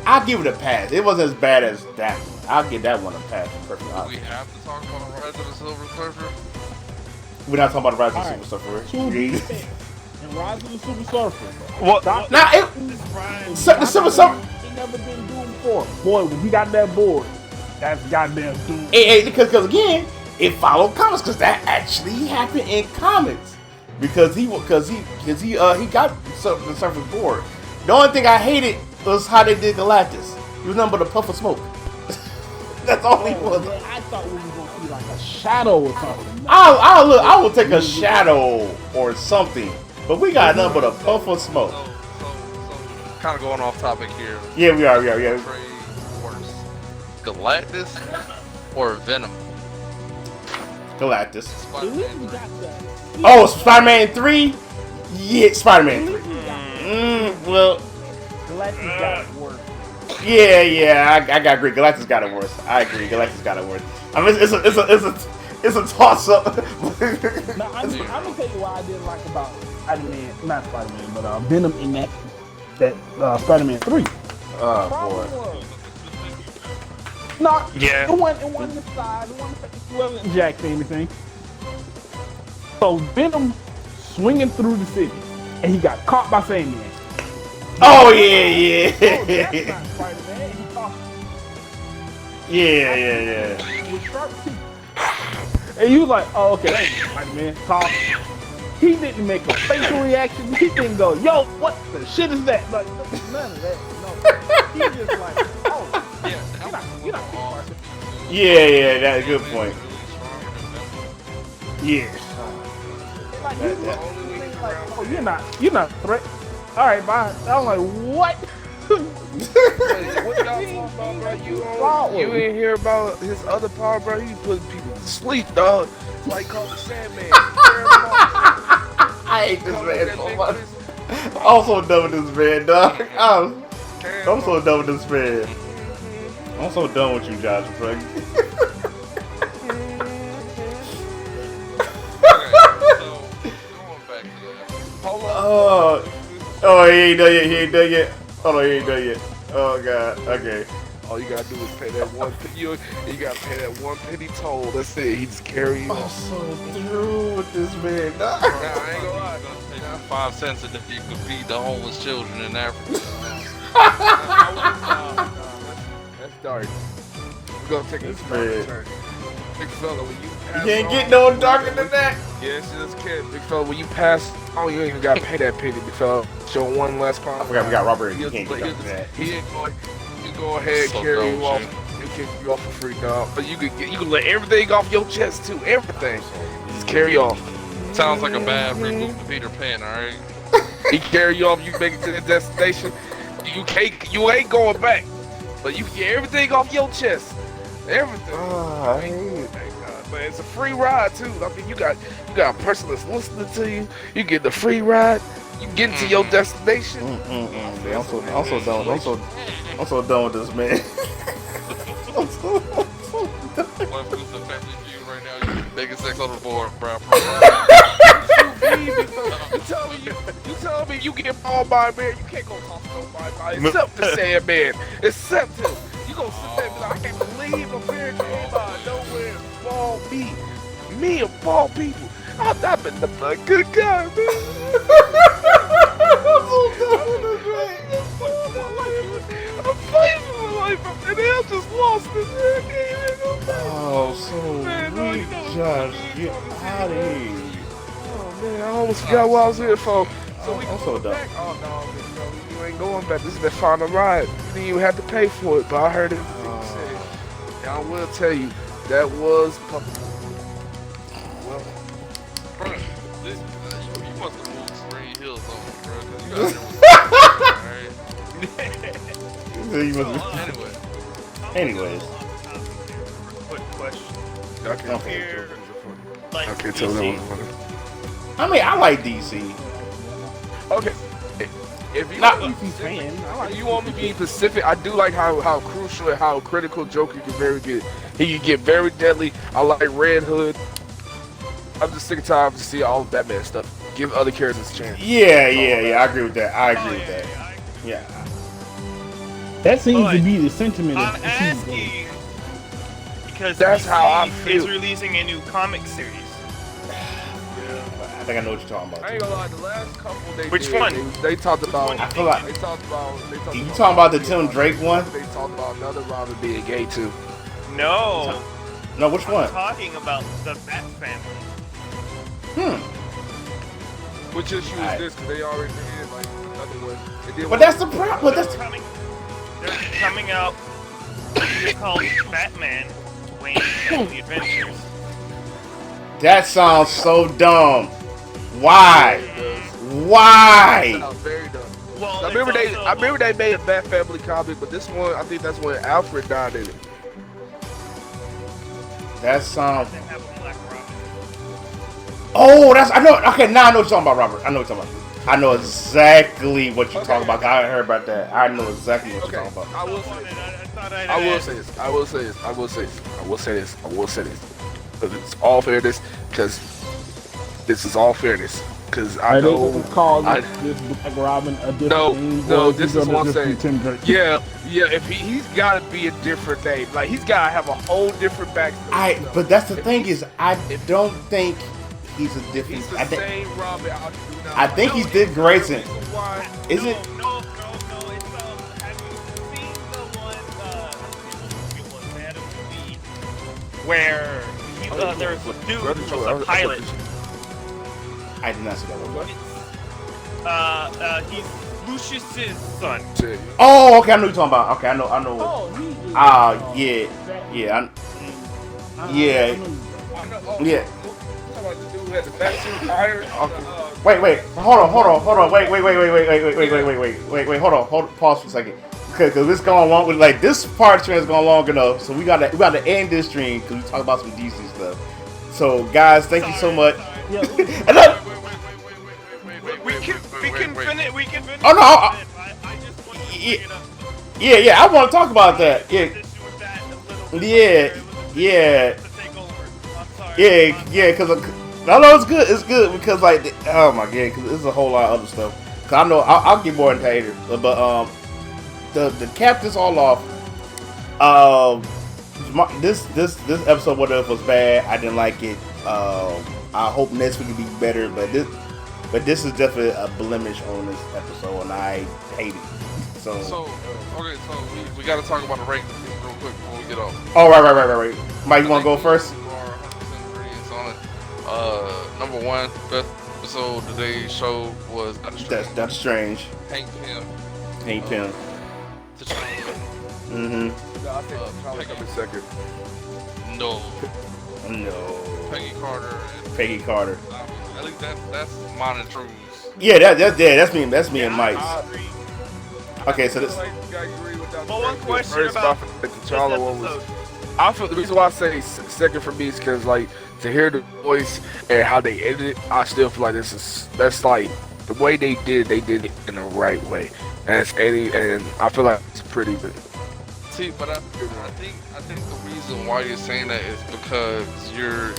I'll give it a pass. It wasn't as bad as that one. I'll give that one a pass. Perfect. Do we have to talk about the Rise of the Silver Surfer? We're not talking about the Rise of the Alright. Super To be Surfer. and Rise of the Super Surfer. What? Now it. The Silver Surfer. He never been Doom before. Boy, when he got that board, that's goddamn Doom. Because again, it followed comics because that actually happened in comics. Because he got the Surface board. The only thing I hated was how they did Galactus. He was nothing but a puff of smoke. That's all he was. Man, I thought we were gonna see like a shadow or something. I will take a shadow or something, but we got nothing but a puff of smoke. So kind of going off topic here. Yeah, we are. Trade worse, Galactus or Venom? Galactus. Spider-Man 3. Oh, Spider-Man 3? Yeah, Spider-Man 3. Well, Galactus got it worse. yeah, I got agree. Galactus got it worse. I agree. Galactus got it worse. I mean, it's a toss up. Now, I'm gonna tell you why I didn't like about not Spider-Man, but Venom in that Spider-Man 3. Oh Problem was, no, Yeah. it wasn't the side, it wasn't jacked or anything. So Venom swinging through the city, and he got caught by Sandman. Oh Oh, yeah. that's not Spider-Man. He caught Yeah. with sharp teeth. And you was like, oh, okay, that ain't Spider-Man. Talk. He didn't make a facial reaction. He didn't go, yo, what the shit is that? Like, none of that. No. He just like, oh, Yeah, you're not Spider-Man. Yeah, that's a good point. Yeah. Like, he's like, oh, you're not a threat. All right, bye. I'm like, what? What y'all talking about, bro? You ain't hear about his other power, bro? He put people to sleep, dog. It's like called the Sandman. I hate this man so much. I'm so done with this man, dog. I'm so done with this man. I'm so done with you, Josh, bro. Okay, so going back to that. Hold on. Oh, he ain't done yet. Hold on, he ain't done yet. Oh, God. Okay. All you gotta do is pay that one. You gotta pay that 1 penny toll. That's it. He just carry you. I'm so through with this man, dog. Nah, I ain't gonna lie. Take 5 cents and if you could feed the homeless children in Africa. That's dark. We're gonna take this man. turn. Big fella, when you pass You can't on- get no darker than that. Yes, you just can. Big fella, when you pass on, you ain't even gotta pay that penny, big fella. Show one last crime. I forgot we got Robert. You He'll can't just- get he'll darker just- than that. He ain't going. You go ahead, So carry dumb you off. shit. He'll kick you off for free, dog. But you can let everything off your chest too. Everything. Just carry off. Sounds like a bad reboot to Peter Pan, alright? He carry you off. You make it to the destination. You ain't going back. But you get everything off your chest. Everything. I hate it. Thank God. But it's a free ride too. I mean, you got a person that's listening to you. You get the free ride. You get to your destination. I'm so done with this man. I'm so done. What if it's the family feud right now? You making sex on the board, bro. You tell me you get balled by a man, you can't go talk to nobody except the Sandman. Except him. You gonna sit there and be like, I can't believe a man came out of nowhere and ball me. Me of ball people. I've been a good guy, man. I'm fighting for my life, and I just lost it, man. I can't even go back. Oh, so Man, no, you weak, know- Josh. Get out of here. Oh man, I almost forgot what I was here for. So we I'm going so done. back. Oh no, big bro, you ain't going back. This is the final ride. You didn't even have to pay for it, but I heard everything you said. And I will tell you, that was well, Bro, you must have moved to Green Hills on me, bro. 'Cause you got there with Anyway. Anyways. Quick question. I can't tell Here, like I can't tell that DC, one. I mean, I like DC. Okay. If you Not DC fan. if you want me to be specific, I do like how crucial and how critical Joker can get. He can get very deadly. I like Red Hood. I'm just sick and tired to see all of Batman stuff. Give other characters a chance. Yeah. I agree with that. I agree with that. Yeah. That seems But to be the sentiment of I'm asking because That's DC how I feel. is releasing a new comic series. I think I know what you're talking I about. ain't gonna lie, the last couple they Which did, one? They talked about. one? I feel like They talked about. you talking about the Tim Drake one? They talked about another Robin being gay too. No, No, which I'm one? talking about the Bat Family. Which issue is Alright. this? Because they already did like another one. They did But one- that's the problem. But that's They're coming out. They're called Batman Wayne Family Adventures. that sounds so dumb. Why? Why? That was very dumb. Well, I remember they made a Bat Family comic, but this one I think that's when Alfred died in it. That sounds. They have a Black Robin. Oh, that's I know. Okay, now I know what you're talking about, Robert. I know what you're talking about. I know exactly what you're talking about. I heard about that. I know exactly what you're Okay, talking about. I will say. I I will say this. I will say this. I will say this. I will say this. I will say this. Because it's all fairness. Because this is all fairness. Because I Are they know. gonna call I- this Black Robin a different No, name? no, or this he is gonna what I'm just be saying. Tim Drake? Yeah. If he's got to be a different name. Like he's got to have a whole different backstory. But that's the thing is, I don't think he's a different. He's the I think same Robin. I think he's Dick Grayson. Why? Is it? No. It's have you seen the one? It was that movie where there's a dude who was a pilot. I did not see that one. He's Lucius's son. Oh, okay, I know what you're talking about. Okay, I know. Oh, he is. Yeah. Yeah. Yeah. Wait. Hold on. Wait. Hold on. Pause for a second. Because this going long with like this part stream is going long enough, so we gotta end this stream because we talk about some DC stuff. So guys, thank you so much. And look, We can finish. We can finish. Oh, no, I just want to bring it up. yeah, I want to talk about that. Yeah, This issue with that a little yeah. to take over. I'm sorry. Yeah, because no, it's good because like, oh my god, because there's a whole lot of other stuff. Cause I know I'll get more into later, but the cap this all off. This episode, what if was bad? I didn't like it. I hope next week will be better, but this is definitely a blemish on this episode, and I hate it. So we got to talk about the rankings real quick before we get off. oh right. Mike, you want to go first? We are 100% agreeance on it. Number one, best episode of today's show was That's strange. Hank Pym. T'Challa. Mm-hmm. I think T'Challa come in second. No. No. Peggy Carter. Peggy Carter. At least that's mine and True's. Yeah, that's me and Mike's. Okay, so this. Well, one question First about off, the T'Challa this one was. episode. I feel the reason why I say second for me is because like to hear the voice and how they edited it, I still feel like that's like the way they did it in the right way, and I feel like it's pretty good. See, but I think the reason why you're saying that is because you're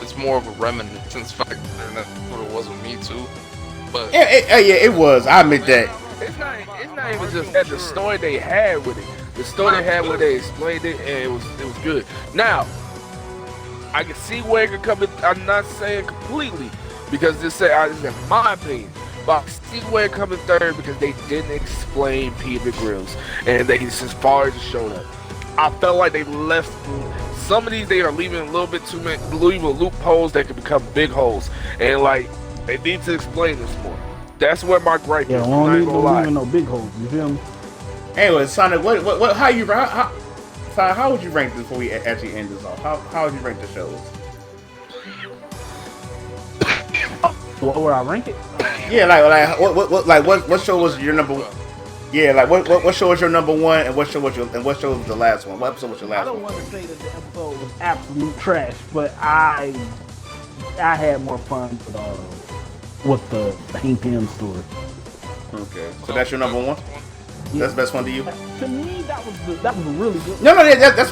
it's more of a reminiscence factor, and that's what it was with me too. But Yeah, it was. I admit that. It's not even just that. The story they had with it, the story they had where they explained it, and it was good. Now, I can see where it could come in. I'm not saying completely because this is in my opinion, but I see where it comes in third because they didn't explain Peter Grills, and they just as far as it showed up. I felt like they left some of these. They are leaving a little bit too many, leaving loopholes that could become big holes, and like they need to explain this more. That's where my gripe Yeah, is. we I'm don't not need gonna to lie. leave no big holes. You feel me? Anyway, Sonic, what how would you rank this before we actually end this off? How would you rank the shows? What would I rank it? Yeah, what show was your number one? Yeah, like what show was your number one, and what show was the last one? What episode was your I last don't one? want to say that the episode was absolute trash, but I had more fun with the Hank Pym story. Okay, so that's your number one. That's the best one to you. To me, that was a really good. No, that's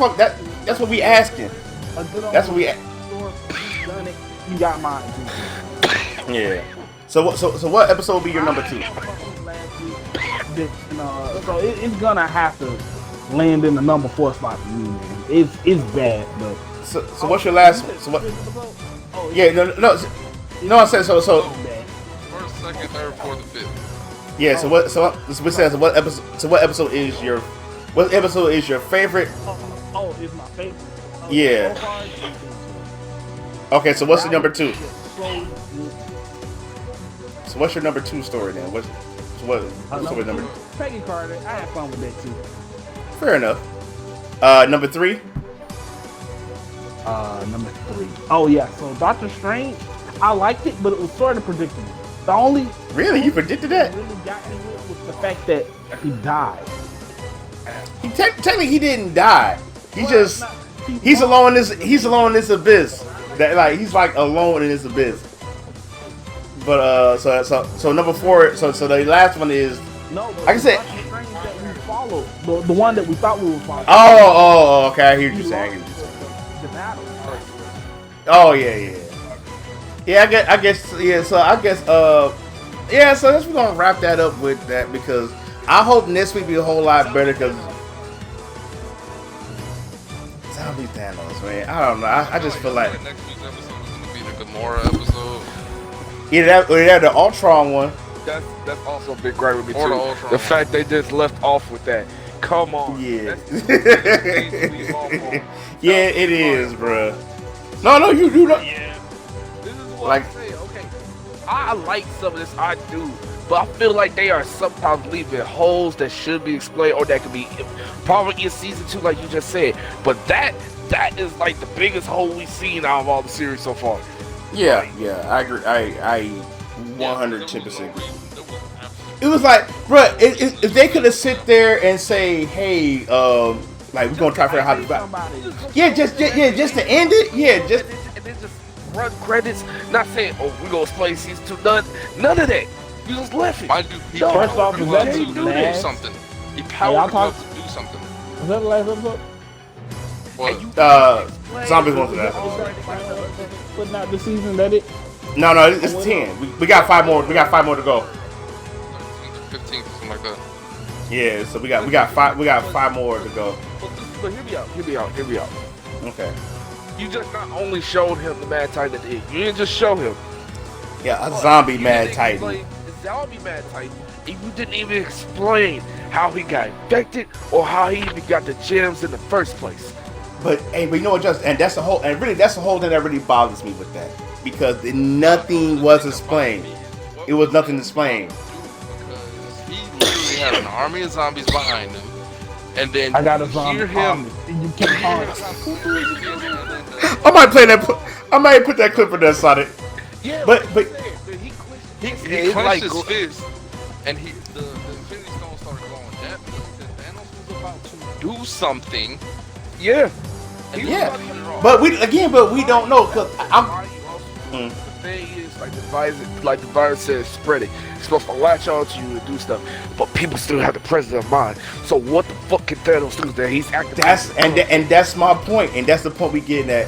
what we asking. A good That's what we. story. You done it. You got my attention. Yeah. So what episode will be your number two? So it's gonna have to land in the number 4 spot for me, man. It's bad, but So what's your last one? So what? Oh, Yeah, no. No, I said so. First, second, third, fourth, and fifth. Yeah. So what? So we says what episode? So what episode is your? What episode is your favorite? Oh, it's my favorite. Yeah. So far, Okay. So what's the number 2? so good. So what's your number 2 story then? What's story number? Peggy Carter, I had fun with that too. Fair enough. Number 3. Number 3. Oh yeah, so Doctor Strange, I liked it, but it was sort of predictable. The only Really, you predicted that? really got me with was the fact that he died. Technically, he didn't die. He's He's alone in this. He's alone in this abyss. That like he's like alone in this abyss. But so number 4. So the last one is. No, but Like I said- Doctor Strange that we followed, the one that we thought we would follow. Oh, okay. I hear what you're saying. The battle. Oh yeah. I guess. So I guess. Yeah. So we're gonna wrap that up with that because I hope next week be a whole lot better because zombie Thanos, man. I don't know. I just feel like next week's episode is gonna be the Gamora episode. either the Ultron one. That's also a big gripe with me Or the too. Ultron. The fact they just left off with that. Come on. Yeah. That's just things to leave off on. Yeah, it is, bruh. No, you do not. Yeah. This is what Like- I'm saying. Okay, I like some of this. I do. But I feel like they are sometimes leaving holes that should be explained or that could be probably in season 2, like you just said. But that is like the biggest hole we've seen out of all the series so far. Yeah, I agree. I 110% agree. It was like, bruh, if they could have sit there and say, hey, like we're gonna try to figure out how to just to end it, just and then just run credits. Not saying, oh, we gonna explain season 2. None of that. You just left it. Mind you, he No, First off, is that to the do last? something. He y'all powered talk- up to do something. Was that the last episode? What? zombies went to that. Putting out the season that it. No, it's 10. We got 5 more. We got 5 more to go. 15th, something like that. Yeah, so we got 5 more to go. But hear me out. Okay. You just not only showed him the Mad Titan that you didn't just show him. Yeah, a zombie You Mad didn't Titan. explain the zombie Mad Titan. And you didn't even explain how he got infected or how he even got the gems in the first place. But you know what, that's the whole thing that really bothers me with that because nothing was explained. It was nothing explained. Because he literally had an army of zombies behind him, and then I got a you zombie hear him. army. You can't I might play that. I might put that clip in there, Sonic. Yeah, But- he He it's clenched like his fist, and the Infinity Stone started glowing. That means that Thanos was about to do something. yeah. And he was Yeah. about to get it wrong. But we don't know because I'm. The thing is, like the virus says, spread it. It's supposed to latch on to you and do stuff, but people still have the presence of mind. So what the fuck can Thanos do that he's acting? That's my point, and that's the point we getting at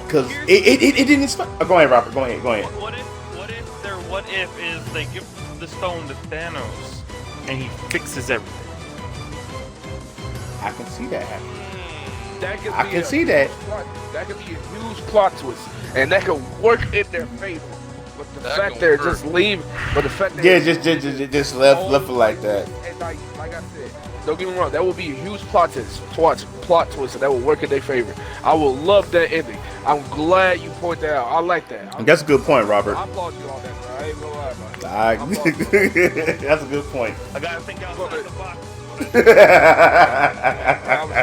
because it didn't. Go ahead, Robert. Go ahead. What if is they give the stone to Thanos and he fixes everything? I can see that happening. That I can see that. That could be a huge plot twist, and that could work in their favor. But the That fact gonna they're hurt. just leave, but the fact that Yeah, just left it like that. And like I said, don't get me wrong, that would be a huge plot twist, and that would work in their favor. I will love that ending. I'm glad you point that out. I like that. That's a good point, Robert. I applaud you on that, bro. I ain't gonna lie about it. That's a good point. I gotta think outside the box. I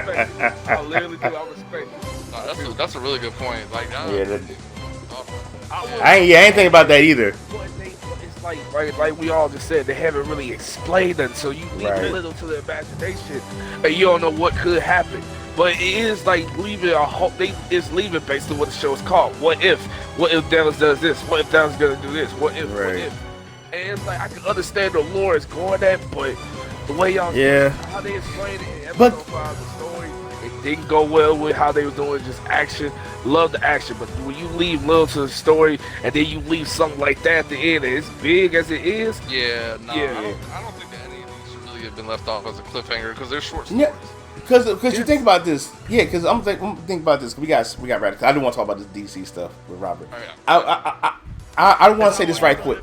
respect you. I literally do. I respect you. No, that's a really good point. Like, I ain't think about that either. It's like we all just said, they haven't really explained it, so you leave Right. a little to the imagination, and you don't know what could happen. But it is like leaving a hope. It's leaving basically what the show is called. What if? What if Thanos does this? What if Thanos gonna do this? What if? What Right. if? And it's like I can understand the lore is going at, but the way y'all how they explained it in episode 5, the story, it didn't go well with how they were doing just action. Love the action, but when you leave little to the story and then you leave something like that at the end, and as big as it is, yeah, no, Yeah. I don't think that any of these should really have been left off as a cliffhanger because they're short Yeah. stories. Because you think about this, because I'm thinking about this. We got radical. I do want to talk about this DC stuff with Robert. Oh, yeah. I want to say this right quick.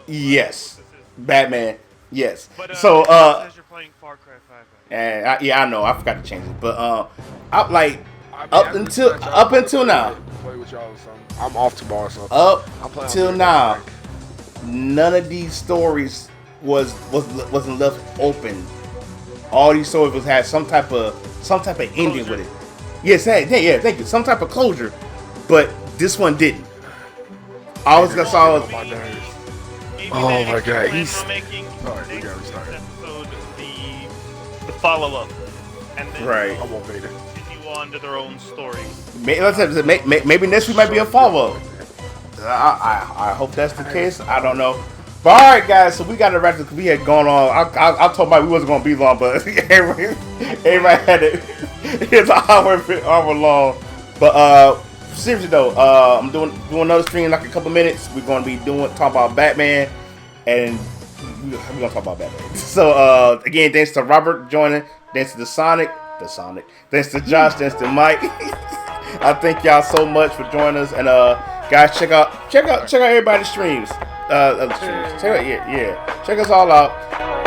Yes, Batman. Yes. But So it says you're playing Far Cry 5. and I know I forgot to change it, but I like I mean, up I just until let y'all up until now, play with y'all or something. I'm off tomorrow, so up I'm playing till on now, Thursday. none of these stories wasn't left open. All these stories had some type of ending Closure. with it. Yes, yeah, thank you. Some type of closure, but this one didn't. I was gonna saw. My nerves. Maybe Oh they my God, plan he's- on making Sorry, we next gotta restart. episode the follow-up, and then Right. I won't beat it. continue on to their own stories. Maybe next week might be a follow up. I hope that's the case. I don't know. But all right, guys. So we got to wrap this. We had gone on. I told Mike we wasn't gonna be long, but everybody had it. It's an hour long. But seriously though, I'm doing another stream in like a couple minutes. We're gonna be talking about Batman, and we're gonna talk about Batman. So again, thanks to Robert joining. Thanks to the Sonic. Thanks to Josh. Thanks to Mike. I thank y'all so much for joining us. And guys, check out everybody's streams. Check out, yeah. Check us all out.